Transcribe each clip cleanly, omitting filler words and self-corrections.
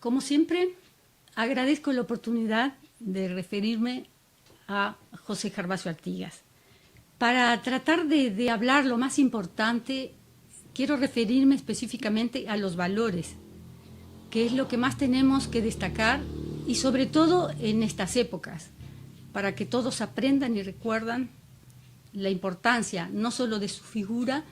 Como siempre, agradezco la oportunidad de referirme a José Gervasio Artigas. Para tratar de hablar lo más importante, quiero referirme específicamente a los valores, que es lo que más tenemos que destacar, y sobre todo en estas épocas, para que todos aprendan y recuerdan la importancia no solo de su figura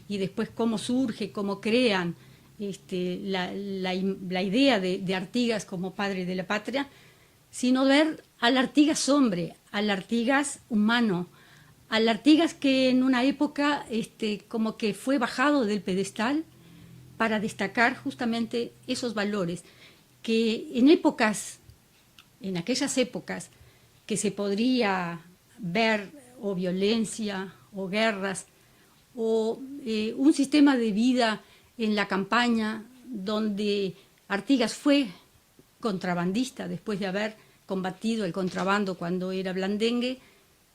y después cómo surge, cómo crean la idea de Artigas como padre de la patria, sino ver al Artigas hombre, al Artigas humano, al Artigas que en una época como que fue bajado del pedestal para destacar justamente esos valores que en aquellas épocas que se podría ver o violencia o guerras o un sistema de vida en la campaña donde Artigas fue contrabandista después de haber combatido el contrabando cuando era blandengue,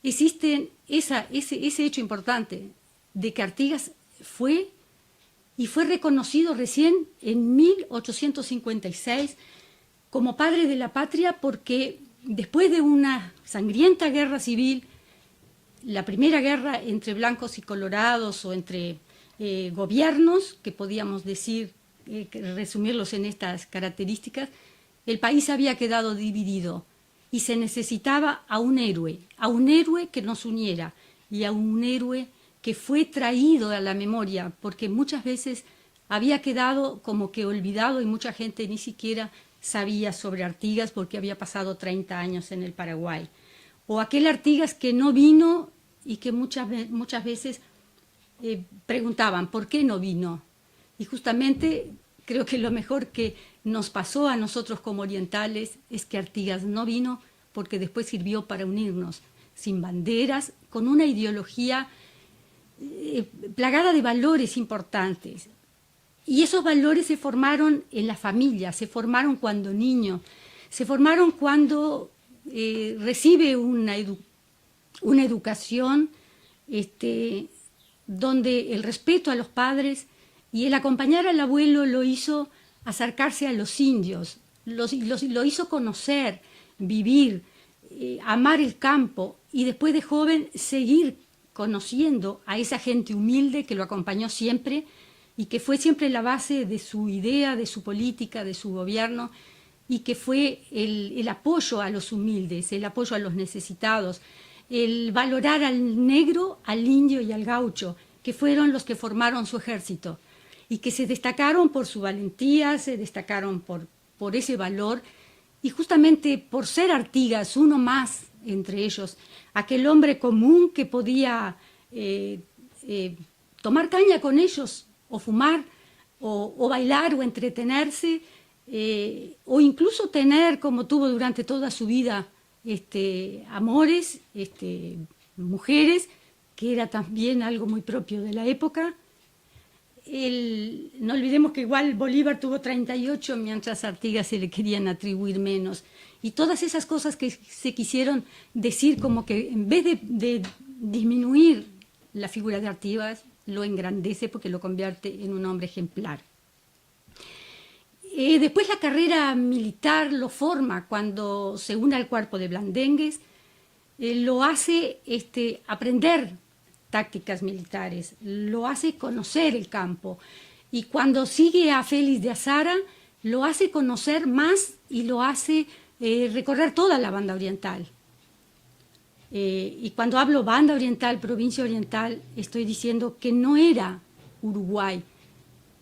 existe ese hecho importante de que Artigas fue reconocido recién en 1856 como padre de la patria, porque después de una sangrienta guerra civil, la primera guerra entre blancos y colorados o entre gobiernos, que podíamos decir, resumirlos en estas características, el país había quedado dividido y se necesitaba a un héroe que nos uniera y a un héroe que fue traído a la memoria, porque muchas veces había quedado como que olvidado y mucha gente ni siquiera sabía sobre Artigas porque había pasado 30 años en el Paraguay. O aquel Artigas que no vino y que muchas veces preguntaban ¿por qué no vino? Y justamente creo que lo mejor que nos pasó a nosotros como orientales es que Artigas no vino, porque después sirvió para unirnos sin banderas, con una ideología plagada de valores importantes. Y esos valores se formaron en la familia, se formaron cuando niño, se formaron cuando recibe una educación donde el respeto a los padres y el acompañar al abuelo lo hizo acercarse a los indios, lo hizo conocer, vivir, amar el campo y después de joven seguir conociendo a esa gente humilde que lo acompañó siempre y que fue siempre la base de su idea, de su política, de su gobierno, y que fue el apoyo a los humildes, el apoyo a los necesitados, el valorar al negro, al indio y al gaucho, que fueron los que formaron su ejército y que se destacaron por su valentía, se destacaron por ese valor, y justamente por ser Artigas, uno más entre ellos, aquel hombre común que podía tomar caña con ellos, o fumar, o bailar, o entretenerse, o incluso tener, como tuvo durante toda su vida, amores, mujeres, que era también algo muy propio de la época. No olvidemos que igual Bolívar tuvo 38, mientras a Artigas se le querían atribuir menos. Y todas esas cosas que se quisieron decir, como que en vez de disminuir la figura de Artigas, lo engrandece porque lo convierte en un hombre ejemplar. Después la carrera militar lo forma cuando se une al cuerpo de blandengues, lo hace aprender tácticas militares, lo hace conocer el campo, y cuando sigue a Félix de Azara lo hace conocer más y lo hace recorrer toda la banda oriental. Y cuando hablo banda oriental, provincia oriental, estoy diciendo que no era Uruguay,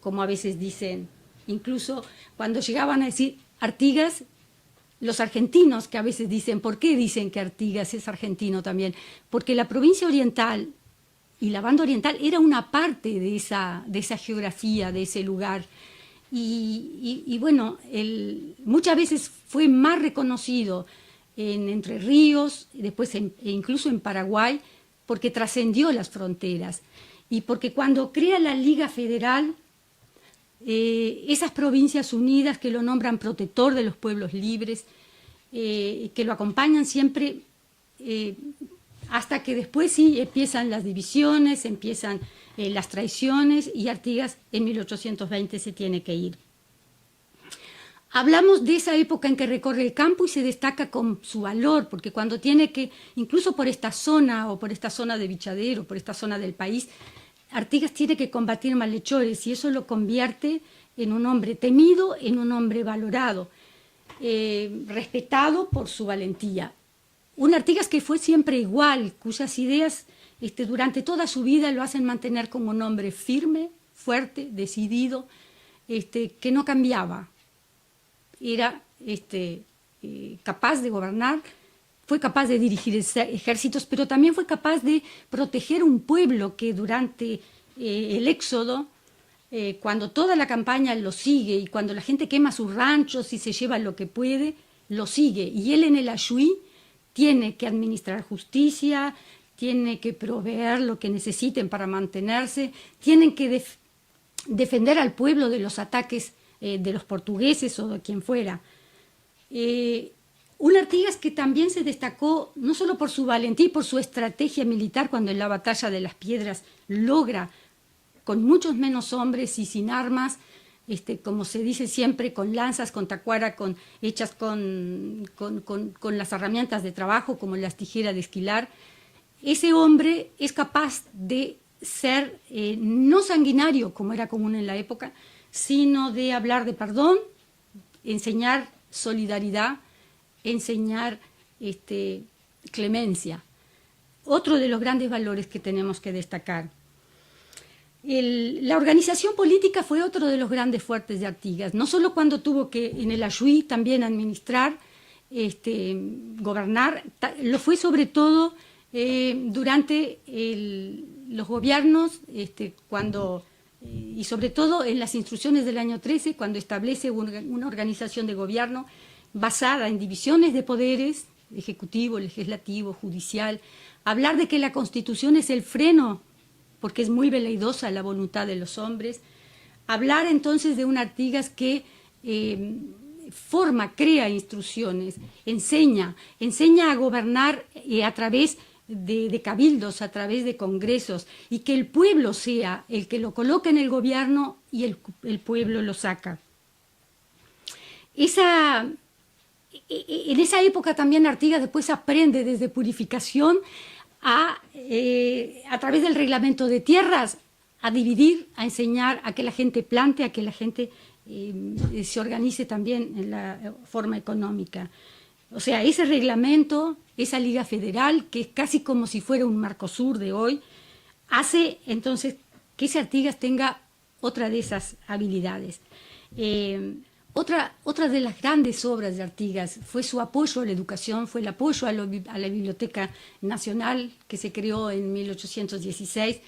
como a veces dicen. Incluso cuando llegaban a decir Artigas, los argentinos que a veces dicen, ¿por qué dicen que Artigas es argentino también? Porque la provincia oriental y la banda oriental era una parte de esa geografía, de ese lugar. Y bueno, muchas veces fue más reconocido en Entre Ríos, después e incluso en Paraguay, porque trascendió las fronteras. Y porque cuando crea la Liga Federal, esas provincias unidas que lo nombran protector de los pueblos libres, que lo acompañan siempre, hasta que después sí empiezan las divisiones, empiezan las traiciones, y Artigas en 1820 se tiene que ir. hablamos de esa época en que recorre el campo y se destaca con su valor, porque cuando tiene que, incluso por esta zona o por esta zona de Vichadero, por esta zona del país, Artigas tiene que combatir malhechores y eso lo convierte en un hombre temido, en un hombre valorado, respetado por su valentía. Un Artigas que fue siempre igual, cuyas ideas durante toda su vida lo hacen mantener como un hombre firme, fuerte, decidido, que no cambiaba. Era capaz de gobernar, fue capaz de dirigir ejércitos, pero también fue capaz de proteger un pueblo que durante el éxodo, cuando toda la campaña lo sigue y cuando la gente quema sus ranchos y se lleva lo que puede, lo sigue. Y él en el Ayuí tiene que administrar justicia, tiene que proveer lo que necesiten para mantenerse, tienen que defender al pueblo de los ataques de los portugueses o de quien fuera. Un Artigas que también se destacó no solo por su valentía y por su estrategia militar cuando en la batalla de las Piedras logra, con muchos menos hombres y sin armas, como se dice siempre, con lanzas, con tacuara, hechas con las herramientas de trabajo como las tijeras de esquilar. Ese hombre es capaz de ser no sanguinario como era común en la época, sino de hablar de perdón, enseñar solidaridad, enseñar clemencia. Otro de los grandes valores que tenemos que destacar. La organización política fue otro de los grandes fuertes de Artigas, no solo cuando tuvo que en el Ayuí también administrar, gobernar, lo fue sobre todo durante los gobiernos, y sobre todo en las instrucciones del año 13, cuando establece una organización de gobierno basada en divisiones de poderes, ejecutivo, legislativo, judicial, hablar de que la Constitución es el freno, porque es muy veleidosa la voluntad de los hombres, hablar entonces de un Artigas que crea instrucciones, enseña a gobernar a través de cabildos, a través de congresos, y que el pueblo sea el que lo coloca en el gobierno y el pueblo lo saca. En esa época también Artigas después aprende desde purificación a través del reglamento de tierras, a dividir, a enseñar a que la gente plante, a que la gente se organice también en la forma económica. O sea, ese reglamento, esa Liga Federal, que es casi como si fuera un Mercosur de hoy, hace entonces que ese Artigas tenga otra de esas habilidades. Otra de las grandes obras de Artigas fue su apoyo a la educación, fue el apoyo a la Biblioteca Nacional que se creó en 1816,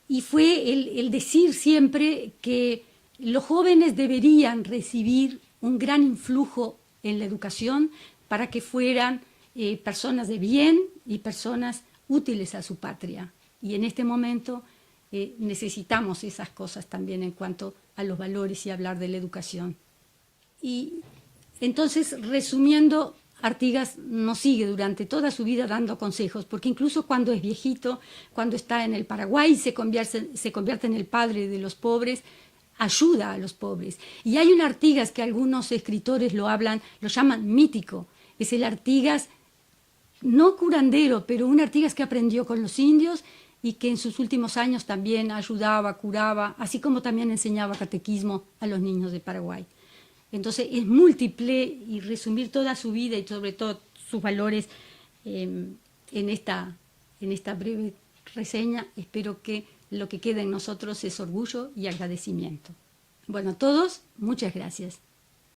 y fue el decir siempre que los jóvenes deberían recibir un gran influjo en la educación para que fueran personas de bien y personas útiles a su patria. Y en este momento necesitamos esas cosas también en cuanto a los valores y hablar de la educación. Y entonces, resumiendo, Artigas nos sigue durante toda su vida dando consejos, porque incluso cuando es viejito, cuando está en el Paraguay, se convierte en el padre de los pobres, ayuda a los pobres. Y hay un Artigas que algunos escritores lo llaman mítico, es el Artigas, no curandero, pero un Artigas que aprendió con los indios y que en sus últimos años también ayudaba, curaba, así como también enseñaba catequismo a los niños de Paraguay. Entonces es múltiple, y resumir toda su vida y sobre todo sus valores en esta breve reseña, espero que lo que quede en nosotros es orgullo y agradecimiento. Bueno, a todos, muchas gracias.